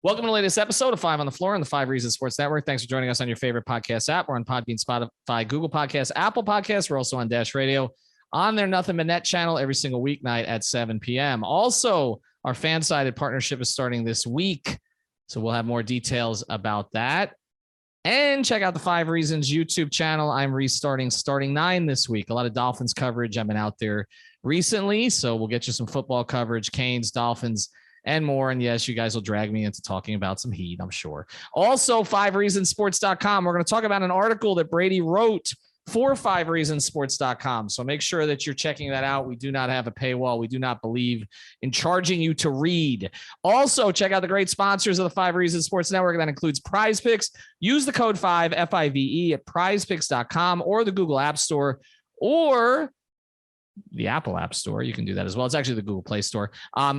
Welcome to the latest episode of Five on the Floor on the Five Reasons Sports Network. Thanks for joining us on your favorite podcast app. We're on Podbean, Spotify, Google Podcasts, Apple Podcasts. We're also on Dash Radio on their Nothing But Net channel every single weeknight at 7 p.m. Also, our fan-sided partnership is starting this week, so we'll have more details about that. And check out the Five Reasons YouTube channel. I'm restarting starting 9 this week. A lot of Dolphins coverage. I've been out there recently, so we'll get you some football coverage, Canes, Dolphins, and more. And yes, you guys will drag me into talking about some Heat, I'm sure. Also, 5reasonsports.com. We're going to talk about an article that Brady wrote for 5reasonsports.com. So make sure that you're checking that out. We do not have a paywall. We do not believe in charging you to read. Also, check out the great sponsors of the 5 Reasons Sports Network. That includes Prize Picks. Use the code 5, F-I-V-E, at prizepicks.com or the Google App Store or the Apple App Store. You can do that as well. It's actually the Google Play Store.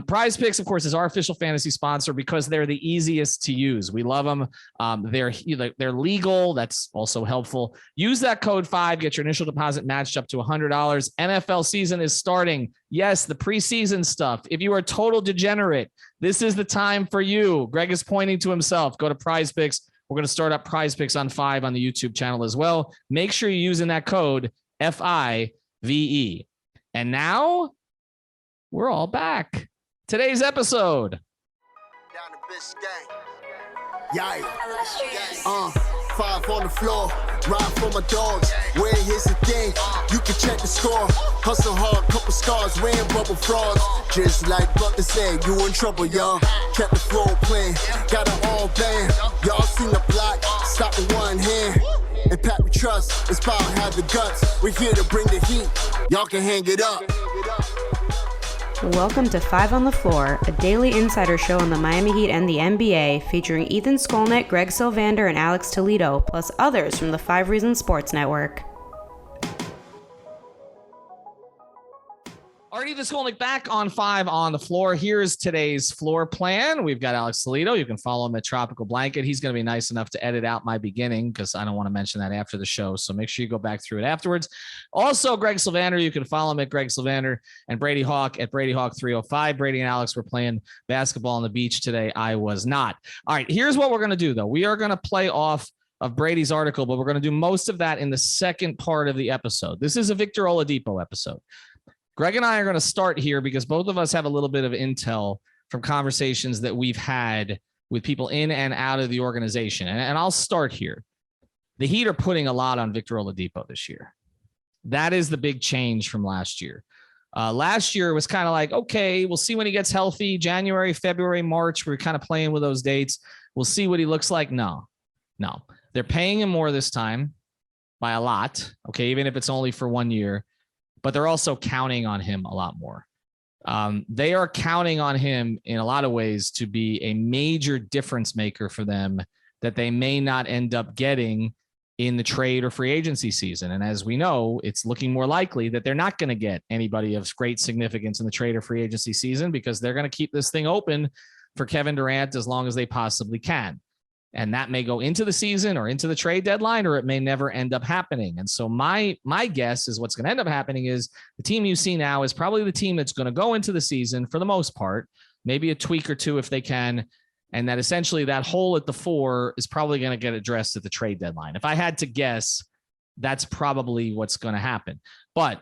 Prize Picks, of course, is our official fantasy sponsor because they're the easiest to use. We love them. They're legal. That's also helpful. Use that code 5. Get your initial deposit matched up to $100. NFL season is starting. Yes, the preseason stuff. If you are a total degenerate, this is the time for you. Greg is pointing to himself. Go to Prize Picks. We're going to start up Prize Picks on 5 on the YouTube channel as well. Make sure you're using that code F-I-V-E. And now we're all back. Today's episode. Down the Biscayne. Yikes. 5 on the floor. Ride for my dogs. Where here's the thing. You can check the score. Hustle hard, couple scars, wearing bubble frauds. Just like Butler said, you in trouble, y'all. Kept the floor playing. Got it all banned. Y'all seen the block. Stop with one hand. And Pat, we trust. It's power, have the guts. We're here to bring the heat. Y'all can hang it up. Welcome to 5 on the Floor, a daily insider show on the Miami Heat and the NBA, featuring Ethan Skolnick, Greg Sylvander, and Alex Toledo, plus others from the 5 Reasons Sports Network. Already the Skolnick back on 5 on the Floor. Here's today's floor plan. We've got Alex Toledo. You can follow him at Tropical Blanket. He's going to be nice enough to edit out my beginning because I don't want to mention that after the show. So make sure you go back through it afterwards. Also, Greg Sylvander. You can follow him at Greg Sylvander and Brady Hawk at Brady Hawk 305. Brady and Alex were playing basketball on the beach today. I was not. All right, here's what we're going to do, though. We are going to play off of Brady's article, but we're going to do most of that in the second part of the episode. This is a Victor Oladipo episode. Greg and I are going to start here because both of us have a little bit of intel from conversations that we've had with people in and out of the organization. And I'll start here. The Heat are putting a lot on Victor Oladipo this year. That is the big change from last year. Last year was kind of like, okay, we'll see when he gets healthy. January, February, March, we're kind of playing with those dates. We'll see what he looks like. No. They're paying him more this time by a lot. Okay, even if it's only for 1 year. But they're also counting on him a lot more. They are counting on him in a lot of ways to be a major difference maker for them that they may not end up getting in the trade or free agency season. And as we know, it's looking more likely that they're not going to get anybody of great significance in the trade or free agency season because they're going to keep this thing open for Kevin Durant as long as they possibly can. And that may go into the season or into the trade deadline, or it may never end up happening. And so my guess is what's going to end up happening is the team you see now is probably the team that's going to go into the season for the most part, maybe a tweak or two if they can. And that essentially that hole at the 4 is probably going to get addressed at the trade deadline. If I had to guess, that's probably what's going to happen. But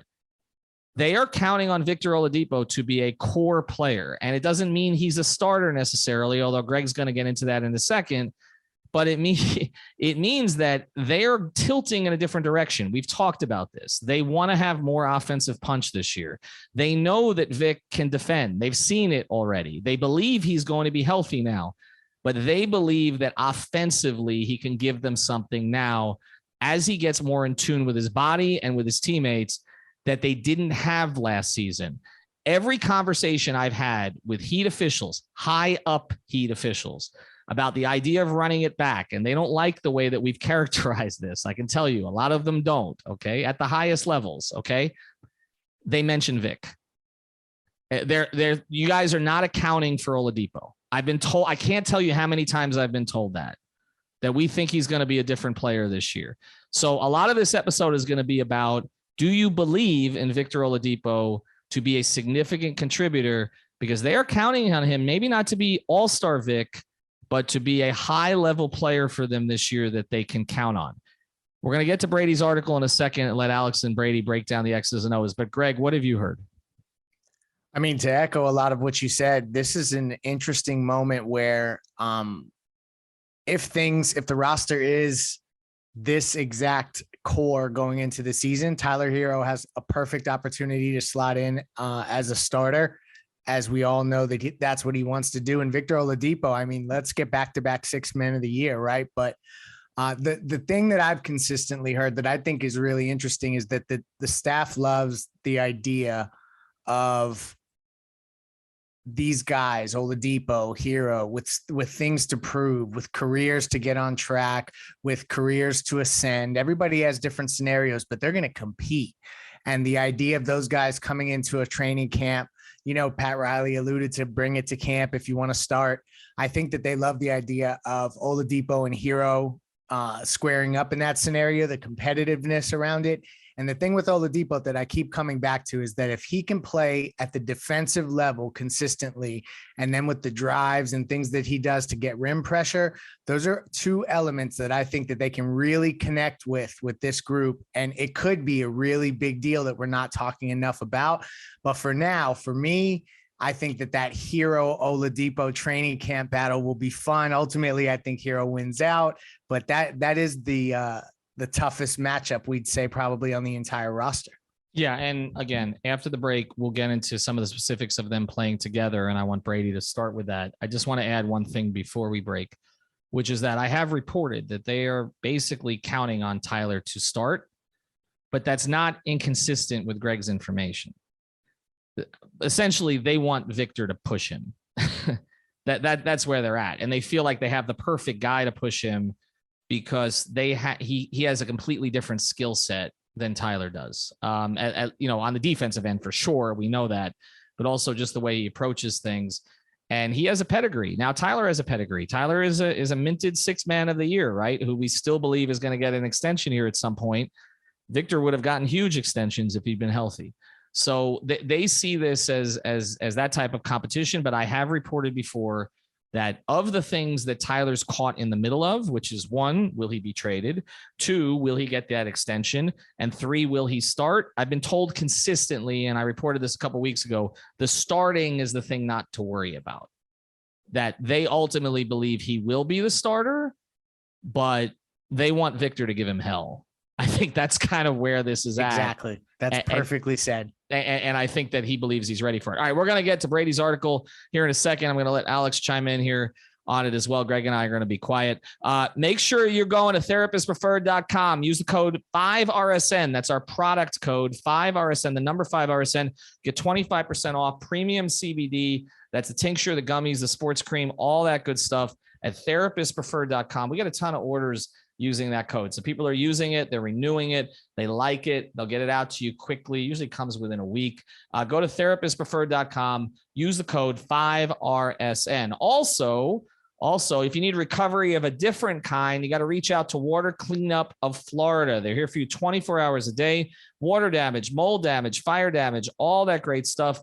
they are counting on Victor Oladipo to be a core player. And it doesn't mean he's a starter necessarily, although Greg's going to get into that in a second. But it means that they're tilting in a different direction. We've talked about this. They want to have more offensive punch this year. They know that Vic can defend. They've seen it already. They believe he's going to be healthy now, but they believe that offensively he can give them something now as he gets more in tune with his body and with his teammates that they didn't have last season. Every conversation I've had with Heat officials, high up Heat officials, about the idea of running it back. And they don't like the way that we've characterized this. I can tell you a lot of them don't. Okay. At the highest levels. Okay. They mention Vic. You guys are not accounting for Oladipo. I've been told, I can't tell you how many times I've been told that we think he's going to be a different player this year. So a lot of this episode is going to be about, do you believe in Victor Oladipo to be a significant contributor? Because they are counting on him, maybe not to be all-star Vic, but to be a high-level player for them this year that they can count on. We're going to get to Brady's article in a second and let Alex and Brady break down the X's and O's. But, Greg, what have you heard? I mean, to echo a lot of what you said, this is an interesting moment where if the roster is this exact core going into the season, Tyler Herro has a perfect opportunity to slot in as a starter, as we all know that's what he wants to do. And Victor Oladipo, I mean, let's get back-to-back 6th man of the year, right? But the thing that I've consistently heard that I think is really interesting is that the staff loves the idea of these guys, Oladipo, Herro, with things to prove, with careers to get on track, with careers to ascend. Everybody has different scenarios, but they're going to compete. And the idea of those guys coming into a training camp, you know, Pat Riley alluded to bring it to camp if you want to start. I think that they love the idea of Oladipo and Herro squaring up in that scenario, the competitiveness around it. And the thing with Oladipo that I keep coming back to is that if he can play at the defensive level consistently, and then with the drives and things that he does to get rim pressure, those are two elements that I think that they can really connect with this group. And it could be a really big deal that we're not talking enough about. But for now, for me, I think that Herro Oladipo training camp battle will be fun. Ultimately, I think Herro wins out, but that is the toughest matchup, we'd say, probably on the entire roster. Yeah. And again, after the break, we'll get into some of the specifics of them playing together. And I want Brady to start with that. I just want to add one thing before we break, which is that I have reported that they are basically counting on Tyler to start, but that's not inconsistent with Greg's information. Essentially, they want Victor to push him. That's where they're at. And they feel like they have the perfect guy to push him because he has a completely different skill set than Tyler does. On the defensive end, for sure, we know that, but also just the way he approaches things. And he has a pedigree. Now, Tyler has a pedigree. Tyler is a minted 6th man of the year, right? Who we still believe is going to get an extension here at some point. Victor would have gotten huge extensions if he'd been healthy. So they see this as that type of competition. But I have reported before that of the things that Tyler's caught in the middle of, which is 1, will he be traded? 2, will he get that extension? And 3, will he start? I've been told consistently, and I reported this a couple of weeks ago, the starting is the thing not to worry about. That they ultimately believe he will be the starter, but they want Victor to give him hell. I think that's kind of where this is at. Exactly. That's perfectly said. And I think that he believes he's ready for it. All right, we're going to get to Brady's article here in a second. I'm going to let Alex chime in here on it as well. Greg and I are going to be quiet. Make sure you're going to therapistpreferred.com. Use the code 5RSN. That's our product code, 5RSN, the number 5RSN. Get 25% off premium CBD. That's the tincture, the gummies, the sports cream, all that good stuff at therapistpreferred.com. We got a ton of orders using that code. So people are using it. They're renewing it. They like it. They'll get it out to you quickly. Usually comes within a week. Go to therapistpreferred.com. Use the code 5RSN. Also, if you need recovery of a different kind, you got to reach out to Water Cleanup of Florida. They're here for you 24 hours a day. Water damage, mold damage, fire damage, all that great stuff.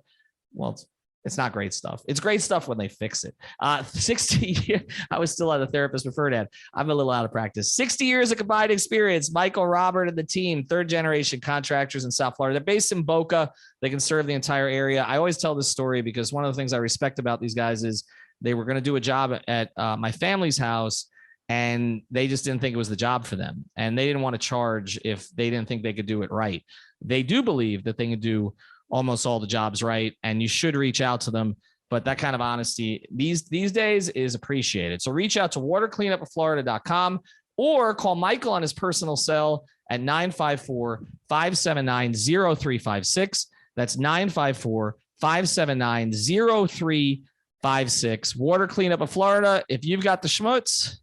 Well, it's not great stuff. It's great stuff when they fix it. 60 years. I was still at the Therapist Preferred ad. I'm a little out of practice. 60 years of combined experience. Michael, Robert, and the team, 3rd-generation contractors in South Florida. They're based in Boca. They can serve the entire area. I always tell this story because one of the things I respect about these guys is they were going to do a job at my family's house, and they just didn't think it was the job for them. And they didn't want to charge if they didn't think they could do it right. They do believe that they can do almost all the jobs right, and you should reach out to them. But that kind of honesty these days is appreciated. So reach out to watercleanupoflorida.com or call Michael on his personal cell at 954-579-0356. That's 954-579-0356. Water Cleanup of Florida. If you've got the schmutz,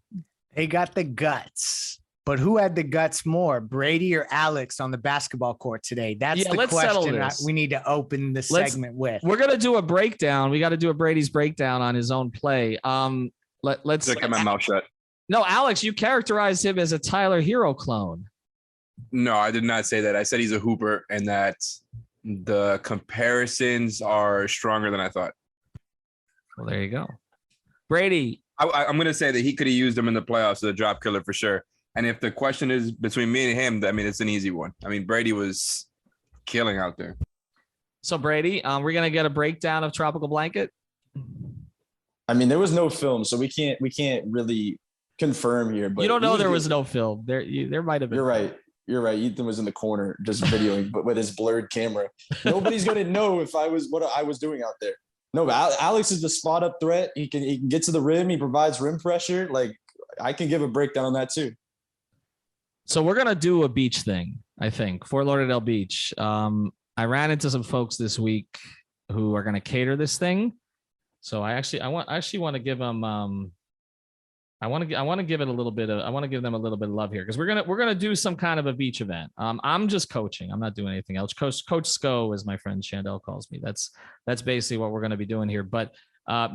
they got the guts. But who had the guts more, Brady or Alex on the basketball court today? That's the question we need to open the segment with. We're going to do a breakdown. We got to do a Brady's breakdown on his own play. Let's get my mouth shut. No, Alex, you characterized him as a Tyler Herro clone. No, I did not say that. I said he's a hooper and that the comparisons are stronger than I thought. Well, there you go. Brady, I'm going to say that he could have used him in the playoffs as a drop killer for sure. And if the question is between me and him, I mean, it's an easy one. I mean, Brady was killing out there. So Brady, we're going to get a breakdown of Tropical Blanket. I mean, there was no film, so we can't really confirm here. But you don't know there was no film. There might have been. You're right. Ethan was in the corner just videoing, but with his blurred camera. Nobody's gonna know what I was doing out there. No, but Alex is the spot up threat. He can get to the rim. He provides rim pressure. Like, I can give a breakdown on that too. So we're gonna do a beach thing, I think. Fort Lauderdale Beach. I ran into some folks this week who are gonna cater this thing. So I want to give them I want to give them a little bit of love here, because we're gonna do some kind of a beach event. I'm just coaching. I'm not doing anything else. Coach Sco, as my friend Chandel calls me. That's basically what we're gonna be doing here. But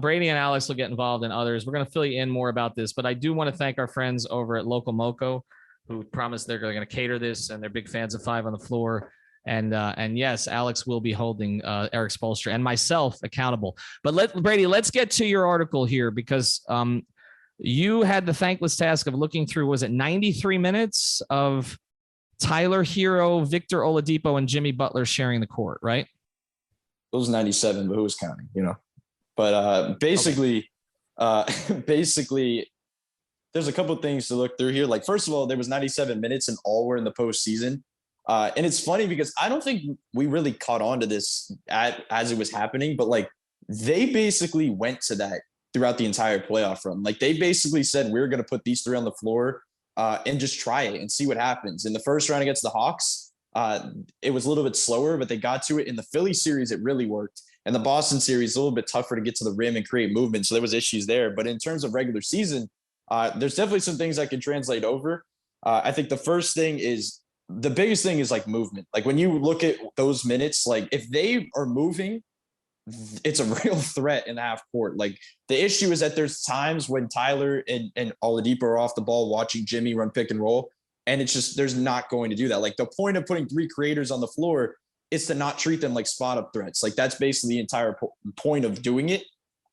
Brady and Alex will get involved, and others. We're gonna fill you in more about this. But I do want to thank our friends over at Local Moco, who promised they're gonna cater this, and they're big fans of Five on the Floor. And yes, Alex will be holding Eric Spoelstra and myself accountable. But Brady, let's get to your article here, because you had the thankless task of looking through, was it 93 minutes of Tyler Herro, Victor Oladipo, and Jimmy Butler sharing the court, right? It was 97, but who was counting, But basically, there's a couple of things to look through here. Like, first of all, there was 97 minutes and all were in the postseason. And it's funny because I don't think we really caught on to this as it was happening, but like, they basically went to that throughout the entire playoff run. Like, they basically said, we're going to put these three on the floor and just try it and see what happens. In the first round against the Hawks, it was a little bit slower, but they got to it. In the Philly series, it really worked. And the Boston series, a little bit tougher to get to the rim and create movement. So there was issues there. But in terms of regular season, there's definitely some things that can translate over. I think the biggest thing is like movement. Like, when you look at those minutes, like if they are moving, it's a real threat in the half court. Like, the issue is that there's times when Tyler and Oladipo are off the ball watching Jimmy run pick and roll, and it's just, there's not going to do that. Like, the point of putting three creators on the floor is to not treat them like spot up threats. Like, that's basically the entire point of doing it.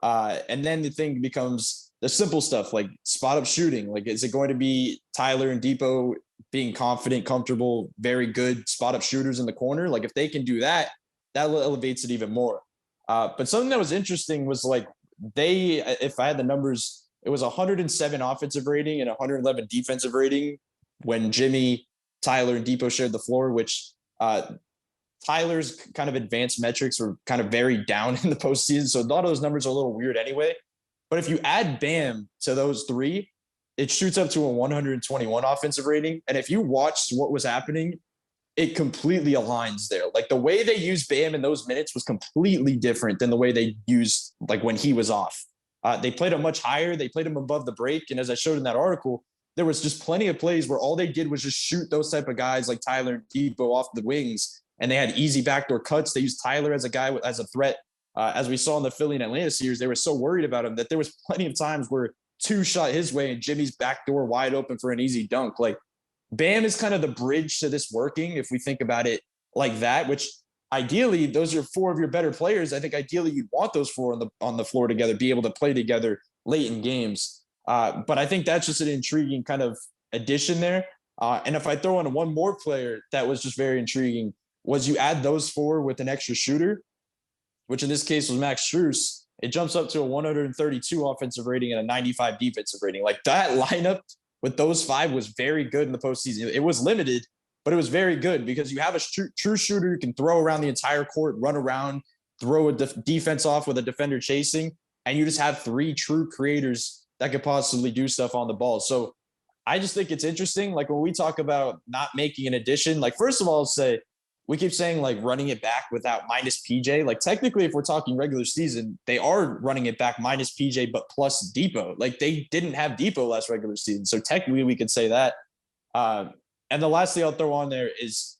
And then the thing becomes the simple stuff, like spot up shooting. Like, is it going to be Tyler and Depot being confident, comfortable, very good spot up shooters in the corner? Like, if they can do that, that elevates it even more. But something that was interesting was, like, if I had the numbers, it was 107 offensive rating and 111 defensive rating when Jimmy, Tyler, and Depot shared the floor, which Tyler's kind of advanced metrics were kind of very down in the postseason. So a lot of those numbers are a little weird anyway. But if you add Bam to those three, it shoots up to a 121 offensive rating. And if you watched what was happening, it completely aligns there. Like, the way they used Bam in those minutes was completely different than the way they used, like, when he was off. They played him much higher. They played him above the break. And as I showed in that article, there was just plenty of plays where all they did was just shoot those type of guys like Tyler and Depot off the wings. And they had easy backdoor cuts. They used Tyler as a guy, as a threat. As we saw in the Philly and Atlanta series, they were so worried about him that there was plenty of times where two shot his way and Jimmy's backdoor wide open for an easy dunk. Like, Bam is kind of the bridge to this working, if we think about it like that, which ideally those are four of your better players. I think ideally you'd want those four on the floor together, be able to play together late in games. But I think that's just an intriguing kind of addition there. And if I throw in one more player that was just very intriguing, was you add those four with an extra shooter, which in this case was Max Strus. It jumps up to a 132 offensive rating and a 95 defensive rating. Like, that lineup with those five was very good in the postseason. It was limited, but it was very good because you have a true shooter who can throw around the entire court, run around, throw a defense off with a defender chasing, and you just have three true creators that could possibly do stuff on the ball. So I just think it's interesting. Like, when we talk about not making an addition, like, first of all, I'll say, we keep saying, like, running it back without minus PJ. Like, technically, if we're talking regular season, they are running it back minus PJ, but plus Depot. Like, they didn't have Depot last regular season. So technically we could say that. And the last thing I'll throw on there is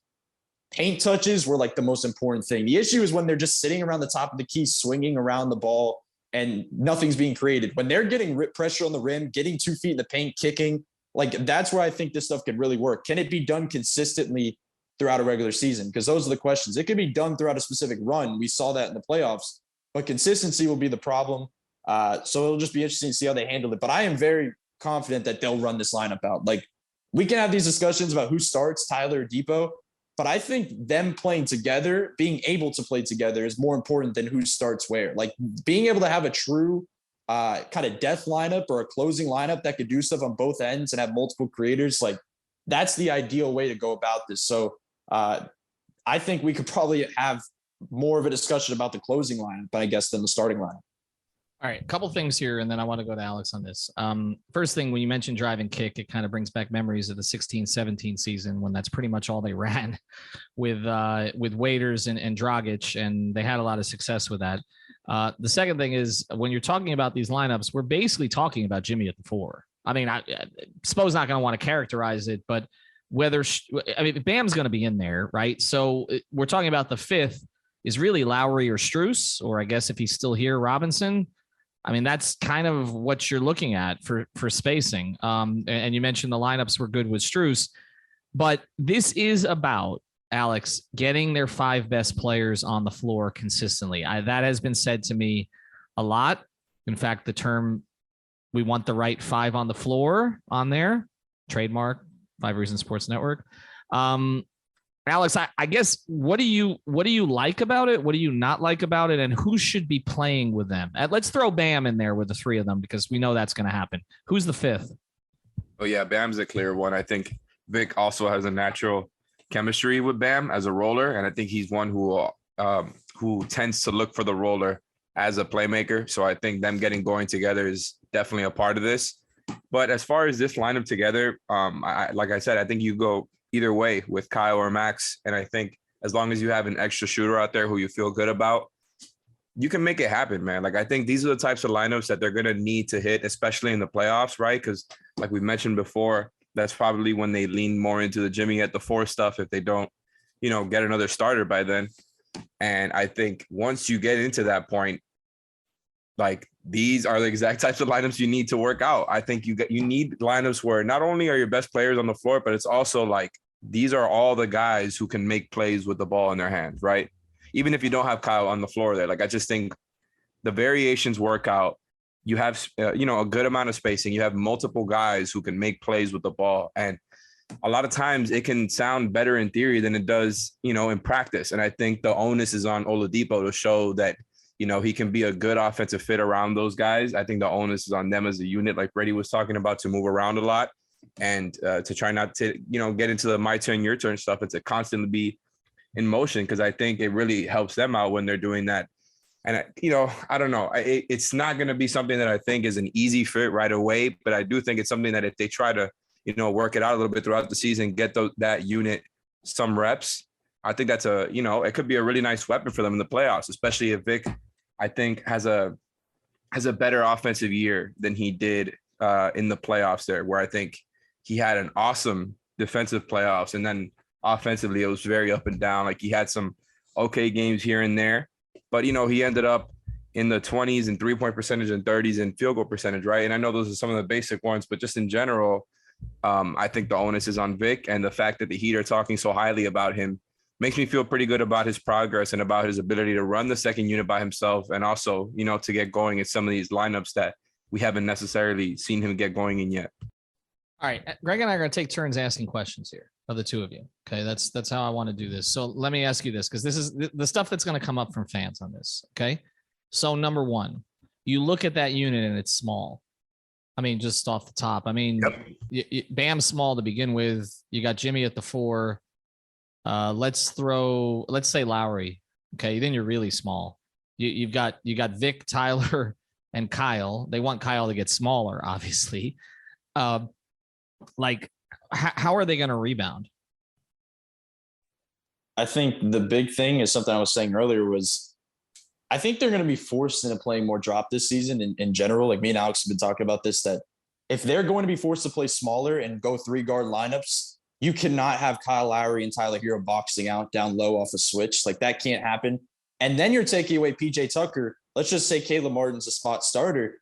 paint touches were, like, the most important thing. The issue is when they're just sitting around the top of the key, swinging around the ball, and nothing's being created. When they're getting pressure on the rim, getting 2 feet in the paint, kicking, like, that's where I think this stuff could really work. Can it be done consistently throughout a regular season? Because those are the questions. It could be done throughout a specific run. We saw that in the playoffs, but consistency will be the problem. So it'll just be interesting to see how they handle it. But I am very confident that they'll run this lineup out. Like, we can have these discussions about who starts, Tyler or Depot, but I think them playing together, being able to play together is more important than who starts where. Like, being able to have a true kind of death lineup or a closing lineup that could do stuff on both ends and have multiple creators, like, that's the ideal way to go about this. So I think we could probably have more of a discussion about the closing lineup, I guess, than the starting lineup. All right, a couple things here, and then I want to go to Alex on this. First thing, when you mentioned drive and kick, it kind of brings back memories of the 16-17 season when that's pretty much all they ran with Waiters and Dragic, and they had a lot of success with that. The second thing is, when you're talking about these lineups, we're basically talking about Jimmy at the 4. I mean, I suppose not going to want to characterize it, but Bam's going to be in there, right? So we're talking about the 5th is really Lowry or Strus, or I guess if he's still here, Robinson. I mean, that's kind of what you're looking at for spacing. And you mentioned the lineups were good with Strus, but this is about, Alex, getting their 5 best players on the floor consistently. That has been said to me a lot. In fact, the term, we want the right 5 on the floor on there, trademark, 5 Reasons Sports Network. Alex, I guess, what do you like about it? What do you not like about it? And who should be playing with them? Let's throw Bam in there with the 3 of them, because we know that's going to happen. Who's the 5th? Oh yeah, Bam's a clear one. I think Vic also has a natural chemistry with Bam as a roller, and I think he's one who tends to look for the roller as a playmaker. So I think them getting going together is definitely a part of this. But as far as this lineup together, like I said, I think you go either way with Kyle or Max. And I think as long as you have an extra shooter out there who you feel good about, you can make it happen, man. Like, I think these are the types of lineups that they're going to need to hit, especially in the playoffs, right? Because like we mentioned before, that's probably when they lean more into the Jimmy at the 4 stuff if they don't, get another starter by then. And I think once you get into that point, like, these are the exact types of lineups you need to work out. I think you need lineups where not only are your best players on the floor, but it's also like, these are all the guys who can make plays with the ball in their hands, right? Even if you don't have Kyle on the floor there. Like, I just think the variations work out. You have, a good amount of spacing. You have multiple guys who can make plays with the ball. And a lot of times it can sound better in theory than it does, in practice. And I think the onus is on Oladipo to show that, he can be a good offensive fit around those guys. I think the onus is on them as a unit, like Brady was talking about, to move around a lot and to try not to, get into the my turn, your turn stuff, and to constantly be in motion, because I think it really helps them out when they're doing that. And, I don't know. It's not going to be something that I think is an easy fit right away, but I do think it's something that if they try to, work it out a little bit throughout the season, get that unit some reps, I think that's it could be a really nice weapon for them in the playoffs, especially if Vic, I think, has a better offensive year than he did in the playoffs there, where I think he had an awesome defensive playoffs. And then offensively, it was very up and down. Like, he had some okay games here and there, but, he ended up in the 20s and 3-point percentage and 30s and field goal percentage, right? And I know those are some of the basic ones, but just in general, I think the onus is on Vic, and the fact that the Heat are talking so highly about him makes me feel pretty good about his progress and about his ability to run the second unit by himself, and also, to get going in some of these lineups that we haven't necessarily seen him get going in yet. All right, Greg and I are going to take turns asking questions here of the 2 of you. Okay, that's how I want to do this. So let me ask you this, because this is the stuff that's going to come up from fans on this. Okay, so number 1, you look at that unit and it's small. I mean, just off the top. I mean, yep. Bam's small to begin with. You got Jimmy at the 4. Let's say Lowry. Okay, then you're really small. You've got Vic, Tyler, and Kyle. They want Kyle to get smaller, obviously. Like, how are they going to rebound? I think the big thing is something I was saying earlier was, I think they're going to be forced into playing more drop this season in general. Like, me and Alex have been talking about this, that if they're going to be forced to play smaller and go 3-guard lineups, you cannot have Kyle Lowry and Tyler Herro boxing out down low off a switch. Like, that can't happen. And then you're taking away PJ Tucker. Let's just say Caleb Martin's a spot starter.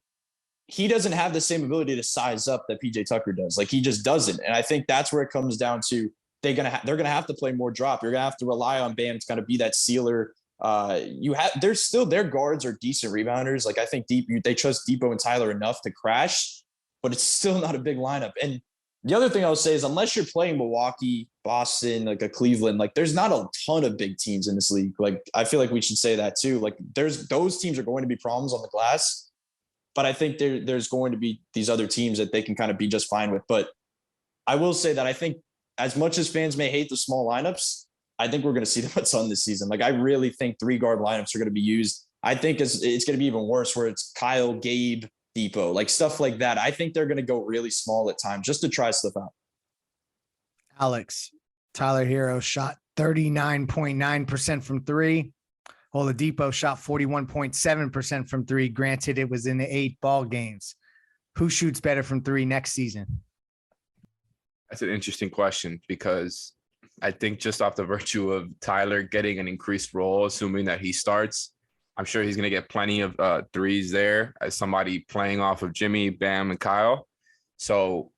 He doesn't have the same ability to size up that PJ Tucker does. Like, he just doesn't. And I think that's where it comes down to. They're gonna have to play more drop. You're gonna have to rely on Bam to kind of be that sealer There's still their guards are decent rebounders. Like I think they trust Depot and Tyler enough to crash, but it's still not a big lineup. And the other thing I would say is unless you're playing Milwaukee, Boston, like a Cleveland, like there's not a ton of big teams in this league. Like I feel like we should say that too. Like those teams are going to be problems on the glass, but I think there's going to be these other teams that they can kind of be just fine with. But I will say that I think as much as fans may hate the small lineups, I think we're going to see them a ton this season. Like I really think 3-guard lineups are going to be used. I think it's going to be even worse where it's Kyle, Gabe, Depot, like stuff like that. I think they're going to go really small at times just to try stuff out. Alex, Tyler Herro shot 39.9% from 3. Oladipo shot 41.7% from 3. Granted, it was in the 8 ball games. Who shoots better from 3 next season? That's an interesting question because I think just off the virtue of Tyler getting an increased role, assuming that he starts, I'm sure he's going to get plenty of threes there as somebody playing off of Jimmy, Bam, and Kyle. So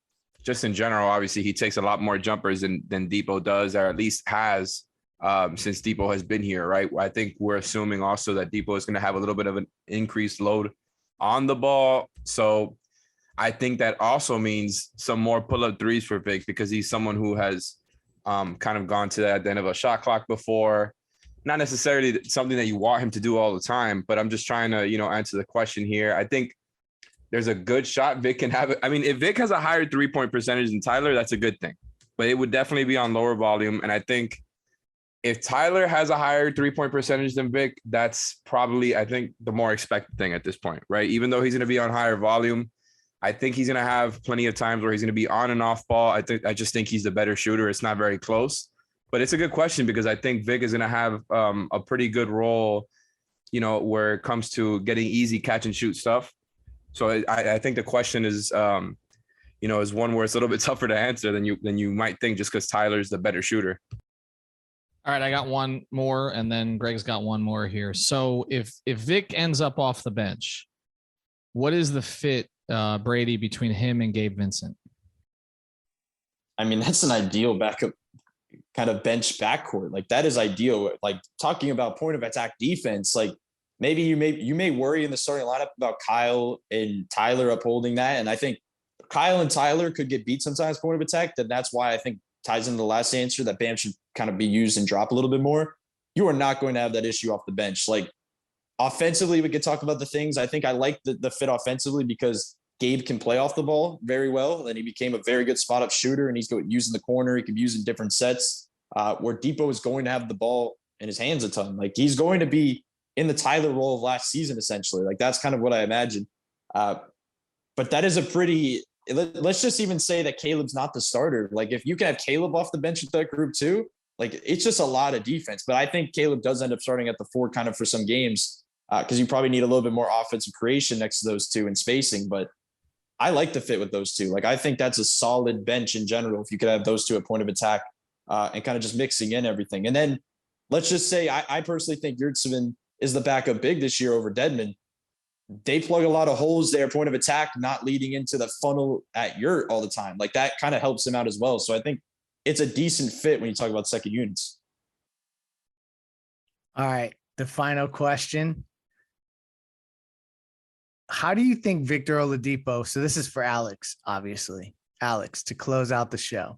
just in general, obviously he takes a lot more jumpers than Depot does, or at least has since Depot has been here, right? I think we're assuming also that Depot is going to have a little bit of an increased load on the ball. So I think that also means some more pull-up threes for Vic because he's someone who has kind of gone to that end of a shot clock before. Not necessarily something that you want him to do all the time, but I'm just trying to, answer the question here. I think there's a good shot Vic can have it. I mean, if Vic has a higher 3-point percentage than Tyler, that's a good thing, but it would definitely be on lower volume. And I think if Tyler has a higher 3-point percentage than Vic, that's probably, I think, the more expected thing at this point, right? Even though he's going to be on higher volume, I think he's going to have plenty of times where he's going to be on and off ball. I just think he's the better shooter. It's not very close. But it's a good question because I think Vic is going to have a pretty good role, where it comes to getting easy catch and shoot stuff. So I think the question is, is one where it's a little bit tougher to answer than you might think just because Tyler's the better shooter. All right, I got one more, and then Greg's got one more here. So if Vic ends up off the bench, what is the fit, Brady, between him and Gabe Vincent? I mean, that's an ideal backup kind of bench backcourt. Like that is ideal. Like talking about point of attack defense, like maybe you may worry in the starting lineup about Kyle and Tyler upholding that. And I think Kyle and Tyler could get beat sometimes point of attack. That's why I think ties into the last answer that Bam should kind of be used and drop a little bit more. You are not going to have that issue off the bench. Like offensively, we could talk about the things. I think I like the fit offensively because Gabe can play off the ball very well, and he became a very good spot up shooter, and he's using the corner. He can use in different sets where Depot is going to have the ball in his hands a ton. Like he's going to be in the Tyler role of last season, essentially. Like that's kind of what I imagine. But that is let's just even say that Caleb's not the starter. Like if you can have Caleb off the bench with that group too, like it's just a lot of defense. But I think Caleb does end up starting at the 4 kind of for some games because you probably need a little bit more offensive creation next to those two and spacing. But I like the fit with those two. Like I think that's a solid bench in general if you could have those two at point of attack and kind of just mixing in everything. And then let's just say I personally think Yurtseven is the backup big this year over Dedmon. They plug a lot of holes there, point of attack, not leading into the funnel at Yurt all the time. Like that kind of helps him out as well. So I think it's a decent fit when you talk about second units. All right. The final question. How do you think Victor Oladipo, so this is for Alex, obviously. Alex, to close out the show.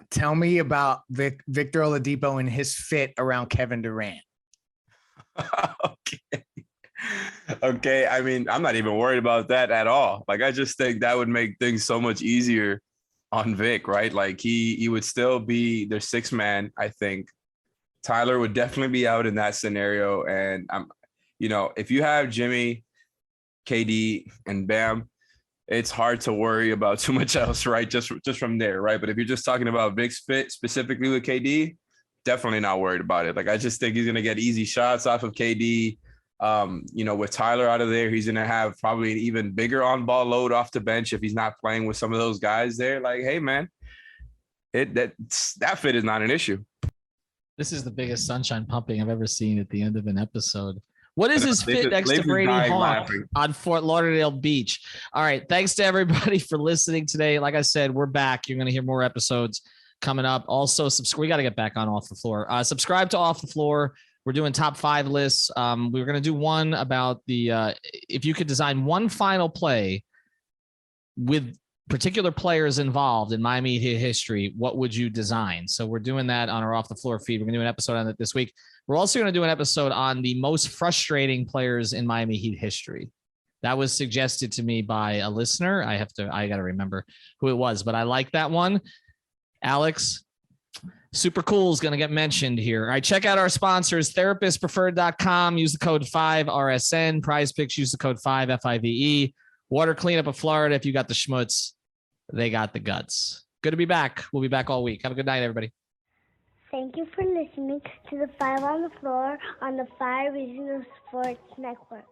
Tell me about Victor Oladipo and his fit around Kevin Durant. Okay. I mean, I'm not even worried about that at all. Like, I just think that would make things so much easier on Vic, right? Like he would still be their 6th man, I think. Tyler would definitely be out in that scenario. And if you have Jimmy, KD, and Bam, it's hard to worry about too much else, right? Just from there, right? But if you're just talking about Vic's fit specifically with KD, definitely not worried about it. Like I just think he's gonna get easy shots off of KD. With Tyler out of there, he's gonna have probably an even bigger on-ball load off the bench if he's not playing with some of those guys there. Like, hey man, that fit is not an issue. This is the biggest sunshine pumping I've ever seen at the end of an episode. What is his fit next to Brady Hawk on Fort Lauderdale Beach? All right. Thanks to everybody for listening today. Like I said, we're back. You're going to hear more episodes coming up. Also, we got to get back on Off the Floor. Subscribe to Off the Floor We're doing top 5 lists. We're going to do one about the if you could design one final play with particular players involved in Miami Heat history, what would you design? So we're doing that on our Off the Floor feed. We're going to do an episode on it this week. We're also going to do an episode on the most frustrating players in Miami Heat history. That was suggested to me by a listener. I got to remember who it was, but I like that one. Alex, Super Cool is going to get mentioned here. All right, check out our sponsors, therapistpreferred.com. Use the code 5RSN. Prize Picks, use the code 5FIVE. Water Cleanup of Florida. If you got the schmutz, they got the guts. Good to be back. We'll be back all week. Have a good night, everybody. Thank you for listening to the 5 on the Floor on the 5 Regional Sports Network.